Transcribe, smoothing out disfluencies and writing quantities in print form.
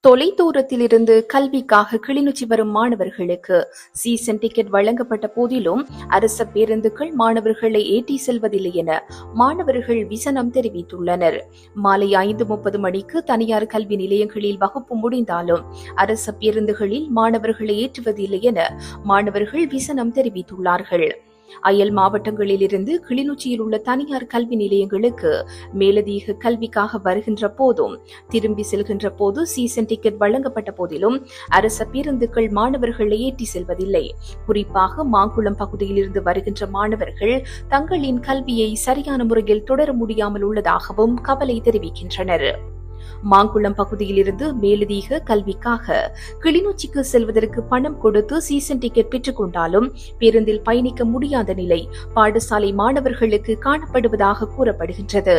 தொலைதூரத்திலிருந்து கல்விக்காக கிளிநொச்சி வரும் மாணவர்களுக்கு சீசன் டிக்கெட் வழங்கப்பட்ட போதிலும் அரச பேருந்துகள் மாணவர்களை ஏற்றி செல்வதில்லை என மாணவர்கள் விசனம் தெரிவித்துள்ளனர். மாலை 5:30 மணிக்கு தனியார் கல்வி நிலையங்களில் வகுப்பு முடிந்தாலும் அரச பேருந்துகளில் மாணவர்களை ஏற்றுவதில்லை என மாணவர்கள் விசனம் தெரிவித்துள்ளார்கள். அயல் மாவட்டங்களிலிருந்து கிளிநொச்சியில் உள்ள தனியார் கல்வி நிலையங்களுக்கு மேலதிக கல்விக்காக வருகின்ற போதும் திரும்பி செல்கின்ற போது சீசன் டிக்கெட் வழங்கப்பட்ட போதிலும் அரச பேருந்துகள் மாணவர்களை ஏற்றி செல்வதில்லை. குறிப்பாக மாங்குளம் பகுதியிலிருந்து வருகின்ற மாணவர்கள் தங்களின் கல்வியை சரியான முறையில் தொடர முடியாமல் உள்ளதாகவும் கவலை தெரிவிக்கின்றனர். மாங்குளம் பகுதியிலிருந்து மேலதிக கல்விக்காக கிளிநொச்சிக்கு செல்வதற்கு பணம் கொடுத்து சீசன் டிக்கெட் பெற்றுக் கொண்டாலும் பேருந்தில் பயணிக்க முடியாத நிலை பாடசாலை மாணவர்களுக்கு காணப்படுவதாக கூறப்படுகின்றது.